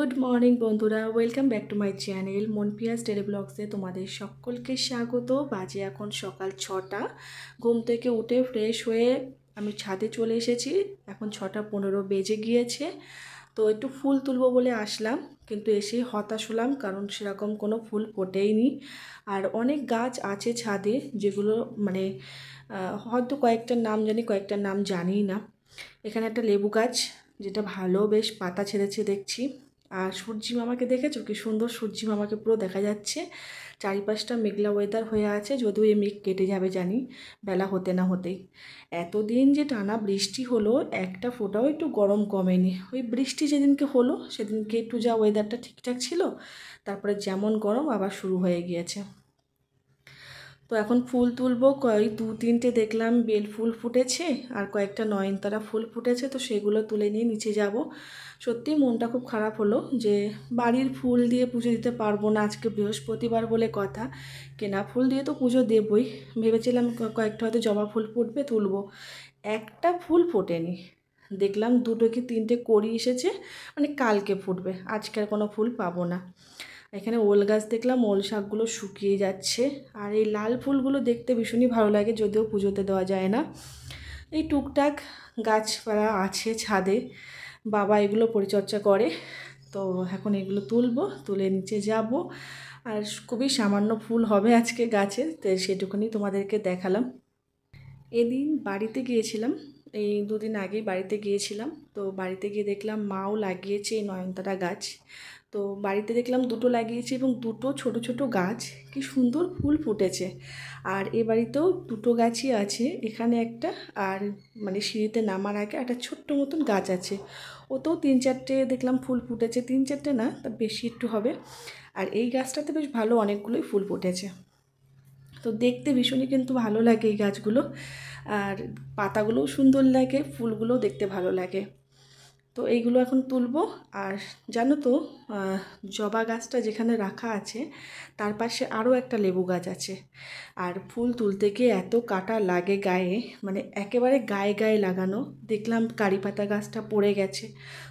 Good morning বন্ধুরা, welcome back to my channel Monpiyas daily ব্লগসে তোমাদের সকলকে স্বাগত। বাজে এখন সকাল 6টা। ঘুম থেকে উঠে ফ্রেশ হয়ে আমি ছাদে চলে এসেছি। এখন 6:15 বেজে গিয়েছে। তো একটু ফুল তুলবো বলে আসলাম, কিন্তু এসেই হতাশ হলাম, কারণ সেরকম কোনো ফুল ফোটেইনি। আর অনেক গাছ আছে ছাদে, যেগুলো মানে হয়তো কয়েকটার নাম জানি, কয়েকটার নাম জানি না। এখানে একটা লেবু গাছ, যেটা ভালো বেশ পাতা ছেড়েছে দেখছি। আর সূর্যি মামাকে দেখেছো কি সুন্দর, সূর্যি মামাকে পুরো দেখা যাচ্ছে। চারিপাশটা মেঘলা ওয়েদার হয়ে আছে, যদিও এই মেঘ কেটে যাবে জানি বেলা হতে না হতেই। এতদিন যে টানা বৃষ্টি হলো, একটা ফোঁটাও একটু গরম কমেনি। ওই বৃষ্টি যেদিনকে হলো সেদিনকে একটু যা ওয়েদারটা ঠিকঠাক ছিল, তারপরে যেমন গরম আবার শুরু হয়ে গিয়েছে। তো এখন ফুল তুলবো। 2-3টে দেখলাম বেল ফুল ফুটেছে, আর কয়েকটা নয়নতারা ফুল ফুটেছে, তো সেগুলো তুলে নিয়ে নিচে যাব। সত্যি মনটা খুব খারাপ হলো যে বাড়ির ফুল দিয়ে পুজো দিতে পারবো না, আজকে বৃহস্পতিবার বলে কথা। কেনা ফুল দিয়ে তো পুজো দেবই। ভেবেছিলাম কয়েকটা হয়তো জবা ফুল ফুটবে, তুলবো। একটা ফুল ফোটেনি। দেখলাম 2 কি 3টে কড়ি এসেছে, মানে কালকে ফুটবে, আজকে আর কোনো ফুল পাবো না। এখানে ওল গাছ দেখলাম, ওল শাকগুলো শুকিয়ে যাচ্ছে। আর এই লাল ফুলগুলো দেখতে ভীষণই ভালো লাগে, যদিও পুজোতে দেওয়া যায় না। এই টুকটাক গাছপালা আছে ছাদে, বাবা এগুলো পরিচর্যা করে। তো এখন এগুলো তুলবো, তুলে নিচে যাব। আর খুবই সামান্য ফুল হবে আজকে গাছে, তো সেটুকুনি তোমাদেরকে দেখালাম। এদিন বাড়িতে গিয়েছিলাম, এই 2 দিন আগেই বাড়িতে গিয়েছিলাম। তো বাড়িতে গিয়ে দেখলাম মাও লাগিয়েছে এই নয়নতারা গাছ। তো বাড়িতে দেখলাম 2টো লাগিয়েছে, এবং 2টো ছোট ছোট গাছ, কি সুন্দর ফুল ফুটেছে। আর এ বাড়িতেও 2টো গাছই আছে, এখানে একটা, আর মানে সিঁড়িতে নামার আগে একটা ছোট্ট মতন গাছ আছে, ওতেও 3-4টে দেখলাম ফুল ফুটেছে। 3-4টে না, তার বেশি একটু হবে। আর এই গাছটাতে বেশ ভালো অনেকগুলোই ফুল ফুটেছে। তো দেখতে ভীষণই কিন্তু ভালো লাগে এই গাছগুলো, আর পাতাগুলোও সুন্দর লাগে, ফুলগুলোও দেখতে ভালো লাগে। তো এইগুলো এখন তুলবো। আর জানো তো, জবা গাছটা যেখানে রাখা আছে তার পাশে আরও একটা লেবু গাছ আছে। আর ফুল তুলতে গিয়ে এত কাটা লাগে গায়ে, মানে একেবারে গায়ে গায়ে লাগানো। দেখলাম কারি পাতা গাছটা পড়ে গেছে,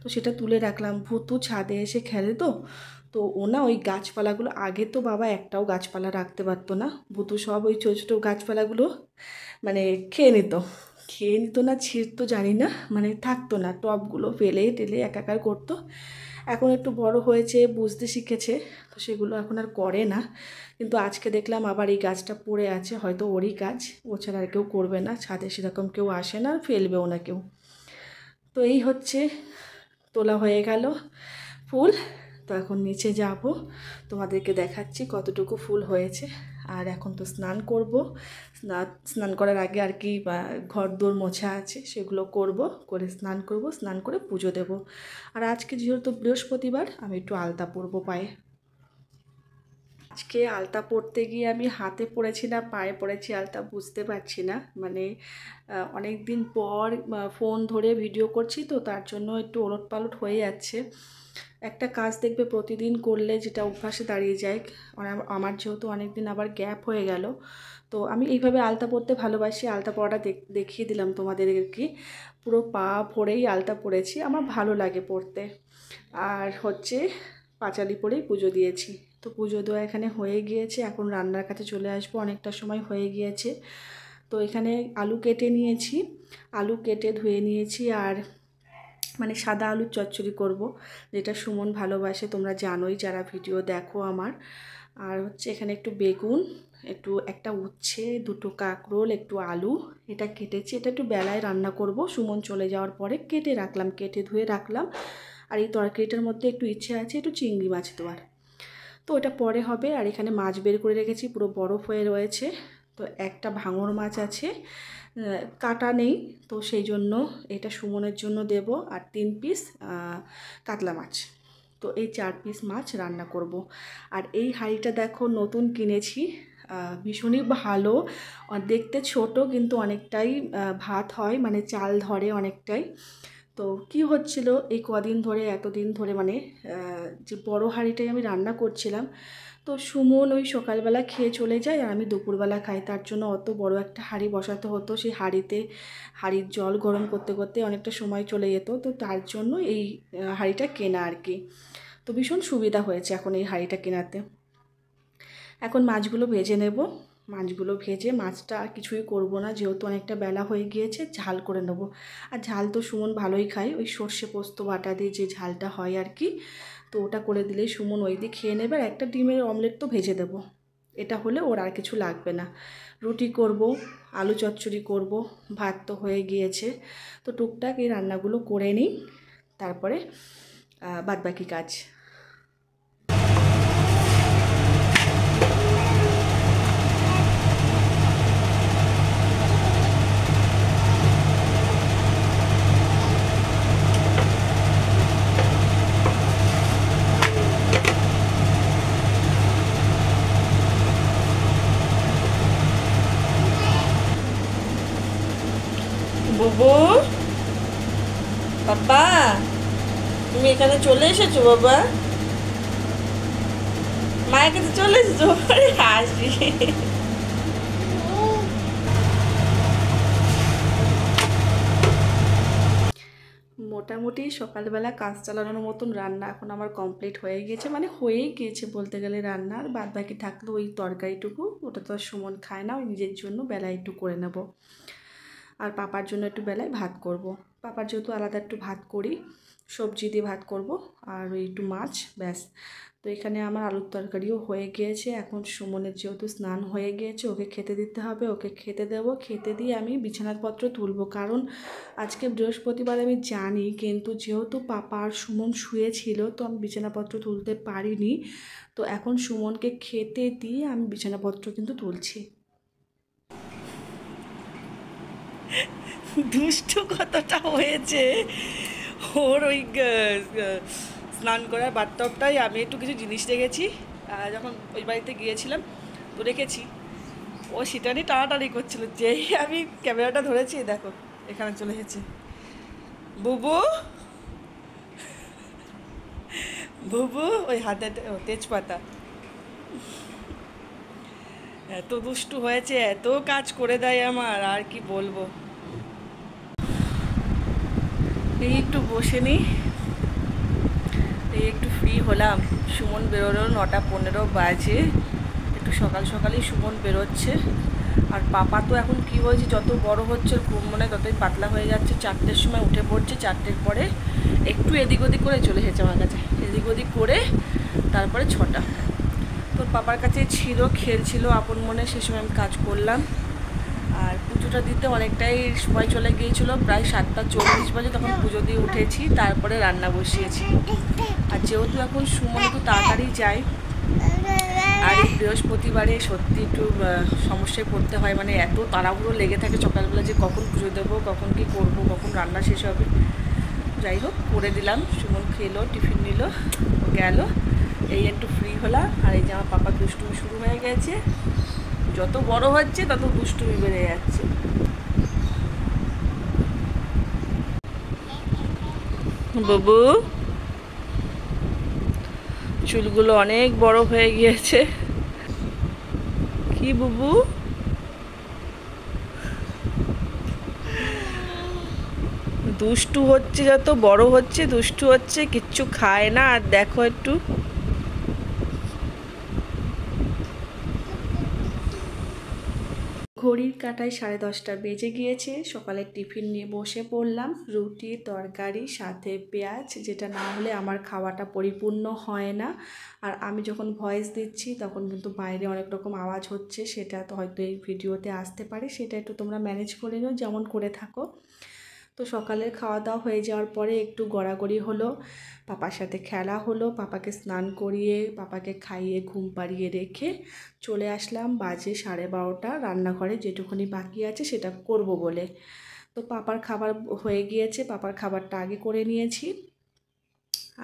তো সেটা তুলে রাখলাম। ভূতু ছাদে এসে খেলে, তো তো ও না ওই গাছপালাগুলো, আগে তো বাবা একটাও গাছপালা রাখতে পারতো না, ভূতু সব ওই ছোটো ছোটো গাছপালাগুলো মানে খেয়ে নিত না, ছিঁড়তো জানি না, মানে থাকতো না, টবগুলো ফেলে টেলে একাকার করতো। এখন একটু বড় হয়েছে, বুঝতে শিখেছে, তো সেগুলো এখন আর করে না। কিন্তু আজকে দেখলাম আবার এই গাছটা পড়ে আছে, হয়তো ওরই গাছ, ও ছাড়া আর কেউ করবে না, ছাদে সেরকম কেউ আসে না, আর ফেলবেও না কেউ। তো এই হচ্ছে, তোলা হয়ে গেল ফুল। তো এখন নিচে যাব, তোমাদেরকে দেখাচ্ছি কতটুকু ফুল হয়েছে। আর এখন তো স্নান করব। স্নান করার আগে আর কি ঘর দোর মোছা আছে, সেগুলো করব, করে স্নান করব, স্নান করে পুজো দেব। আর আজকে যেহেতু বৃহস্পতিবার, আমি একটু আলতা পরবো পায়ে। আজকে আলতা পরতে গিয়ে আমি হাতে পরেছি না পায়ে পরেছি আলতা বুঝতে পারছি না, মানে অনেক দিন পর ফোন ধরে ভিডিও করছি, তো তার জন্য একটু ওলটপালট হয়ে যাচ্ছে। একটা কাজ দেখবে প্রতিদিন করলে যেটা অভ্যাসে দাঁড়িয়ে যায়, আমার যেহেতু অনেক দিন আবার গ্যাপ হয়ে গেল, তো আমি এইভাবে আলতা পরতে ভালোবাসি। আলতা পরাটা দেখিয়ে দিলাম তোমাদেরকে, পুরো পা ভরেই আলতা পরেছি, আমার ভালো লাগে পরতে। আর হচ্ছে পাঁচালি পরেই পুজো দিয়েছি। তো পুজো দেওয়া এখানে হয়ে গিয়েছে, এখন রান্নার কাছে চলে আসবো, অনেকটা সময় হয়ে গিয়েছে। তো এখানে আলু কেটে নিয়েছি, আলু কেটে ধুয়ে নিয়েছি। আর মানে সাদা আলুর চচ্চড়ি করব, যেটা সুমন ভালোবাসে, তোমরা জানোই যারা ভিডিও দেখো আমার। আর হচ্ছে এখানে একটু বেগুন, একটা উচ্ছে, 2টো কাঁকরোল, একটু আলু, এটা কেটেছি। এটা একটু বেলায় রান্না করব, সুমন চলে যাওয়ার পরে কেটে রাখলাম, কেটে ধুয়ে রাখলাম। আর এই তরকারিটার মধ্যে একটু ইচ্ছে আছে একটু চিংড়ি মাছ দেওয়ার, তো ওটা পরে হবে। আর এখানে মাছ বের করে রেখেছি, পুরো বরফ হয়ে রয়েছে। তো একটা ভাঙর মাছ আছে, কাটা নেই, তো সেই জন্য এটা সুমনের জন্য দেব। আর 3 পিস কাতলা মাছ, তো এই 4 পিস মাছ রান্না করব। আর এই হাঁড়িটা দেখো নতুন কিনেছি, ভীষণই ভালো। দেখতে ছোট, কিন্তু অনেকটাই ভাত হয়, মানে চাল ধরে অনেকটাই। তো কি হচ্ছিল এই কদিন ধরে, এতদিন ধরে, মানে যে বড় হাঁড়িটাই আমি রান্না করছিলাম, তো সুমন ওই সকালবেলা খেয়ে চলে যায়, আর আমি দুপুরবেলা খাই, তার জন্য অত বড় একটা হাঁড়ি বসাতে হতো। সেই হাঁড়ির জল গরম করতে করতে অনেকটা সময় চলে যেত, তো তার জন্য এই হাঁড়িটা কেনা আর কি। তো ভীষণ সুবিধা হয়েছে এখন এই হাঁড়িটা কেনাতে। এখন মাছগুলো ভেজে নেব। মাছগুলো ভেজে মাছটা আর কিছুই করব না, যেহেতু অনেকটা বেলা হয়ে গিয়েছে, ঝাল করে নেব। আর ঝাল তো সুমন ভালোই খায়, ওই সর্ষে পোস্ত বাটা দিয়ে যে ঝালটা হয় আর কি, তো ওটা করে দিলেই সুমন ওই দিয়ে খেয়ে নেবে। আর একটা ডিমের অমলেট তো ভেজে দেবো, এটা হলে ওর আর কিছু লাগবে না। রুটি করব, আলু চচ্চড়ি করব, ভাত তো হয়ে গিয়েছে। তো টুকটাক এই রান্নাগুলো করে নিই, তারপরে বাদবাকি কাজ। বুবু, বাবা তুমি এখানে চলে এসেছো? বাবা মায়ের কাছে চলে এসেছো? হাসি। মোটামুটি সকালবেলা কাজ চালানোর মতন রান্না এখন আমার কমপ্লিট হয়ে গিয়েছে, মানে হয়েই গিয়েছে বলতে গেলে। রান্নার বাদ বাকি থাকলো ওই তরকারিটুকু, ওটা তো আর সুমন খায় না, ওই নিজের জন্য বেলায় একটু করে নেব। আর পাপার জন্য একটু বেলায় ভাত করব। পাপার যেহেতু আলাদা একটু ভাত করি, সবজি দিয়ে ভাত করব, আর ওই একটু মাছ, ব্যাস। তো এখানে আমার আলুর তরকারিও হয়ে গিয়েছে। এখন সুমনের যেহেতু স্নান হয়ে গিয়েছে, ওকে খেতে দিতে হবে, ওকে খেতে দেব। খেতে দিয়ে আমি বিছানাপত্র তুলব, কারণ আজকে বৃহস্পতিবার আমি জানি, কিন্তু যেহেতু পাপা আর সুমন শুয়েছিল, তো আমি বিছানাপত্র তুলতে পারিনি। তো এখন সুমনকে খেতে দিয়ে আমি বিছানাপত্র কিন্তু তুলছি। দুষ্টু কতটা হয়েছে ওর, ওই স্নান করার বাথটবটাই আমি একটু কিছু জিনিস রেখেছি, যখন ওই বাড়িতে গিয়েছিলাম তো রেখেছি। ও সেটা নিয়ে টানাটানি করছিল, যেই আমি ক্যামেরাটা ধরেছি দেখো এখানে চলে এসেছে। বুবু, বুবু ওই হাতে তেজপাতা। এত দুষ্টু হয়েছে, এত কাজ করে দেয় আমার, আর কি বলবো। এই একটু বসে নিই, এই একটু ফ্রি হলাম। সুমন বেরোলো 9:15 বাজে, একটু সকাল সকালই সুমন বেরোচ্ছে। আর পাপা তো এখন কি হয়েছে, যত বড় হচ্ছে ঘুম মনে ততই পাতলা হয়ে যাচ্ছে। 4টের সময় উঠে পড়ছে, 4টের পরে একটু এদিক ওদিক করে চলে এসেছে আমার কাছে, এদিক ওদিক করে তারপরে 6টা। তোর পাপার কাছে ছিল, খেলছিল আপন মনে, সে সময় আমি কাজ করলাম। আর পুজোটা দিতে অনেকটাই সময় চলে গিয়েছিলো, প্রায় 7:40 বাজে তখন পুজো দিয়ে উঠেছি, তারপরে রান্না বসিয়েছি। আর যেহেতু এখন সুমন একটু তাড়াতাড়ি যায়, আর এই বৃহস্পতিবারে সত্যি একটু সমস্যায় পড়তে হয়, মানে এত তাড়াহুড়ো লেগে থাকে সকালবেলা, যে কখন পুজো দেবো, কখন কি করব, কখন রান্না শেষ হবে। যাই হোক করে দিলাম, সুমন খেলো, টিফিন নিল, গেল, এই একটু ফ্রি হলাম। আর এই যে আমার পাপা দুষ্টুমি শুরু হয়ে গেছে, যত বড় হচ্ছে তত দুষ্টুমি বেড়ে যাচ্ছে। বাবু চুলগুলো অনেক বড় হয়ে গিয়েছে। কি বুবু, দুষ্টু হচ্ছে, যত বড় হচ্ছে দুষ্টু হচ্ছে, কিচ্ছু খায় না। আর দেখো একটু, ঘড়ির কাঁটায় 10:30 বেজে গিয়েছে। সকালের টিফিন নিয়ে বসে পড়লাম, রুটি তরকারি সাথে পেঁয়াজ, যেটা না হলে আমার খাওয়াটা পরিপূর্ণ হয় না। আর আমি যখন ভয়েস দিচ্ছি তখন কিন্তু বাইরে অনেক রকম আওয়াজ হচ্ছে, সেটা তো হয়তো এই ভিডিওতে আসতে পারে, সেটা একটু তোমরা ম্যানেজ করে নিও যেমন করে থাকো। তো সকালের খাওয়া দাওয়া হয়ে যাওয়ার পরে একটু গড়াগড়ি হলো, পাপার সাথে খেলা হলো, পাপাকে স্নান করিয়ে পাপাকে খাইয়ে ঘুম পাড়িয়ে রেখে চলে আসলাম। বাজে 12:30 রান্নাঘরে যেটুকুনি বাকি আছে সেটা করব বলে। তো পাপার খাবার হয়ে গিয়েছে, পাপার খাবারটা আগে করে নিয়েছি।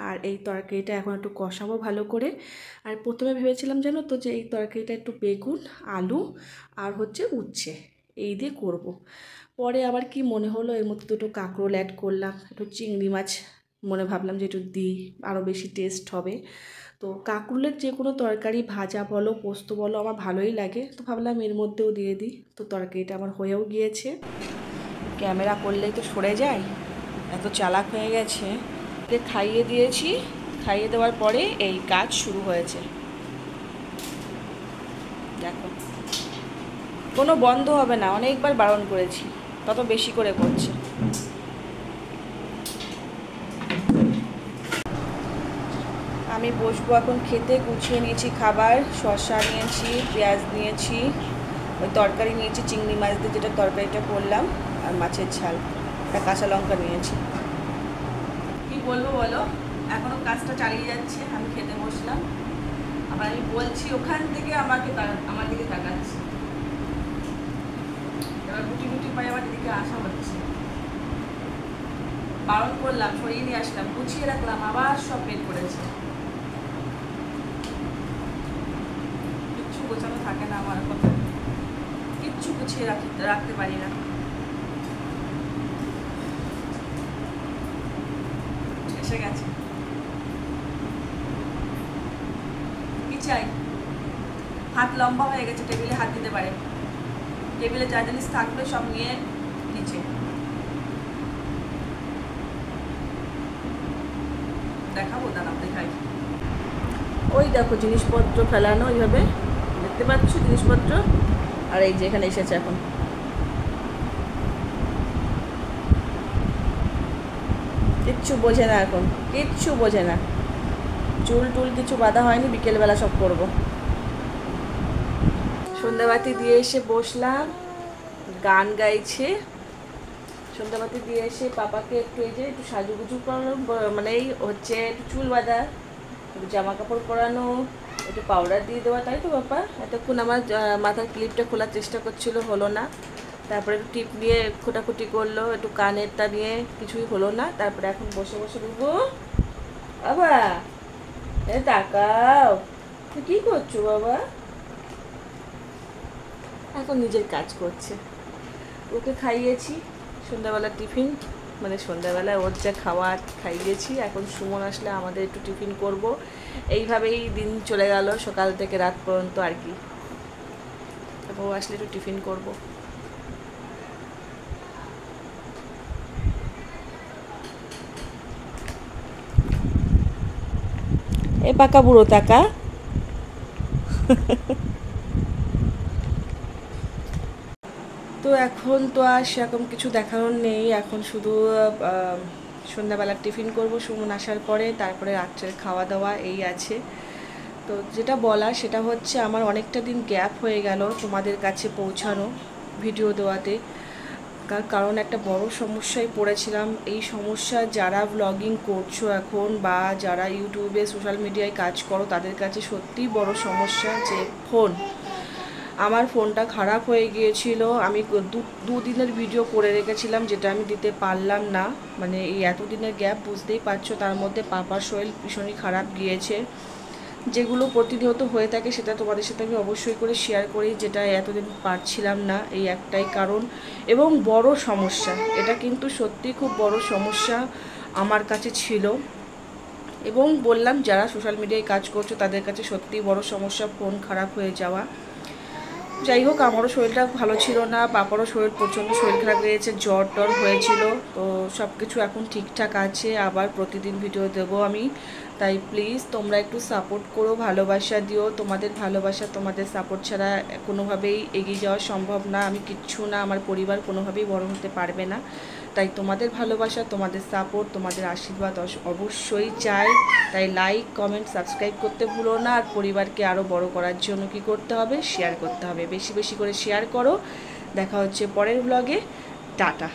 আর এই তরকারিটা এখন একটু কষাবো ভালো করে। আর প্রথমে ভেবেছিলাম জানো তো, যে এই তরকারিটা একটু বেগুন আলু আর হচ্ছে উচ্ছে এই দিয়ে করব। পরে আবার কি মনে হলো, এর মধ্যে দুটো কাঁকরোল অ্যাড করলাম, একটু চিংড়ি মাছ মনে ভাবলাম যে একটু দিই, আরও বেশি টেস্ট হবে। তো কাঁকরোলের যে কোনো তরকারি ভাজা বলো পোস্ত বলো আমার ভালোই লাগে, তো ভাবলাম এর মধ্যেও দিয়ে দিই। তো তরকারিটা আমার হয়েও গিয়েছে। ক্যামেরা করলেই তো সরে যায়, এত চালাক হয়ে গেছে। খাইয়ে দিয়েছি, খাইয়ে দেওয়ার পরে এই কাজ শুরু হয়েছে। দেখো কোনো বন্ধ হবে না, অনেকবার বারণ করেছি, তত বেশি করে করছে। আমি বসবো এখন খেতে। গুছিয়ে নিয়েছি খাবার, শসা নিয়েছি, পেঁয়াজ নিয়েছি, ওই তরকারি নিয়েছি চিংড়ি মাছ দিয়ে যেটা তরকারিটা করলাম, আর মাছের ঝাল, একটা কাঁচা লঙ্কা নিয়েছি। কি বলবো বলো, এখনও কাজটা চালিয়ে যাচ্ছে। আমি খেতে বসলাম, আবার আমি বলছি ওখান থেকে আমার দিকে তাকাচ্ছে। এবার গুটি গুটি পায়ে আমার দিকে আসা হচ্ছে। বারণ করলাম, সরিয়ে নিয়ে আসলাম, গুছিয়ে রাখলাম, আবার সব বের করেছে। কিচ্ছু গোছানো থাকে না আমার, কথা কিচ্ছু গুছিয়ে রাখতে পারি না। এসে গেছে, কি চাই? হাত লম্বা হয়ে গেছে, টেবিলে হাত দিতে পারে। টেবিলে যা জিনিস থাকবে সব নিয়ে নিচে। দেখাবো, দাঁড়াও দেখাই। ওই দেখো জিনিসপত্র ফেলানো, এইভাবে দেখতে পাচ্ছ জিনিসপত্র। আর এই যে এখানে এসেছে এখন। কিচ্ছু বোঝে না এখন, কিচ্ছু বোঝে না। চুল টুল কিছু বাঁধা হয়নি, বিকেলবেলা সব করবো। সন্ধ্যাবাতি দিয়ে এসে বসলাম, গান গাইছে। সন্ধ্যাবাতি দিয়ে এসে পাপাকে একটু এই যে একটু সাজুগুজু করানো, মানে এই হচ্ছে একটু চুল বাঁধা, একটু জামা কাপড় পরানো, একটু পাউডার দিয়ে দেওয়া, তাই তো বাবা? এতক্ষণ আমার মাথার ক্লিপটা খোলার চেষ্টা করছিল, হলো না। তারপরে একটু টিপ নিয়ে খোটাখুটি করলো, একটু কানেরটা নিয়ে, কিছুই হলো না। তারপরে এখন বসে বসে দেবো। বাবা তাকাও, কি করছো বাবা? এখন নিজের কাজ করছে। ওকে খাইয়েছি সন্ধ্যাবেলা টিফিন, মানে সন্ধ্যাবেলায় ওর যা খাওয়ার খাইয়েছি। এখন সুমন আসলে আমাদের একটু টিফিন করব। এইভাবেই দিন চলে গেল সকাল থেকে রাত পর্যন্ত আর কি। তারপর ও আসলে একটু টিফিন করব। এ পাকা বুড়ো টাকা। তো এখন তো আর সেরকম কিছু দেখানোর নেই, এখন শুধু সন্ধ্যাবেলার টিফিন করব সুমন আসার পরে, তারপরে রাত্রের খাওয়া দাওয়া এই আছে। তো যেটা বলা সেটা হচ্ছে, আমার অনেকটা দিন গ্যাপ হয়ে গেল তোমাদের কাছে পৌঁছানো, ভিডিও দেওয়াতে। কারণ একটা বড় সমস্যায় পড়েছিলাম। এই সমস্যা যারা ব্লগিং করছো এখন, বা যারা ইউটিউবে সোশ্যাল মিডিয়ায় কাজ করো, তাদের কাছে সত্যিই বড় সমস্যা যে ফোন। আমার ফোনটা খারাপ হয়ে গিয়েছিল, আমি দুদিনের ভিডিও করে রেখেছিলাম, যেটা আমি দিতে পারলাম না। মানে এই এতদিনের গ্যাপ, বুঝতেই পারছো, তার মধ্যে পাপার শরীর ভীষণই খারাপ গিয়েছে। যেগুলো প্রতিনিয়ত হয়ে থাকে সেটা তোমাদের সাথে আমি অবশ্যই করে শেয়ার করি, যেটা এতদিন পারছিলাম না, এই একটাই কারণ। এবং বড় সমস্যা, এটা কিন্তু সত্যি খুব বড় সমস্যা আমার কাছে ছিল। এবং বললাম, যারা সোশ্যাল মিডিয়ায় কাজ করছো তাদের কাছে সত্যিই বড় সমস্যা ফোন খারাপ হয়ে যাওয়া। যাই হোক, আমারও শরীরটা ভালো ছিল না, পাপারও প্রচণ্ড শরীর খারাপ হয়েছে, জ্বর টর হয়েছিল। তো সব কিছু এখন ঠিকঠাক আছে, আবার প্রতিদিন ভিডিও দেবো আমি। তাই প্লিজ তোমরা একটু সাপোর্ট করো, ভালোবাসা দিও। তোমাদের ভালোবাসা, তোমাদের সাপোর্ট ছাড়া কোনোভাবেই এগিয়ে যাওয়া সম্ভব না। আমি কিচ্ছু না, আমার পরিবার কোনোভাবেই বড় হতে পারবে না। তাই তোমাদের ভালোবাসা, তোমাদের সাপোর্ট, তোমাদের আশীর্বাদ অবশ্যই চাই। তাই লাইক, কমেন্ট, সাবস্ক্রাইব করতে ভুলো না। আর পরিবারকে আরও বড় করার জন্য কি করতে হবে? শেয়ার করতে হবে, বেশি বেশি করে শেয়ার করো। দেখা হচ্ছে পরের ব্লগে। টাটা।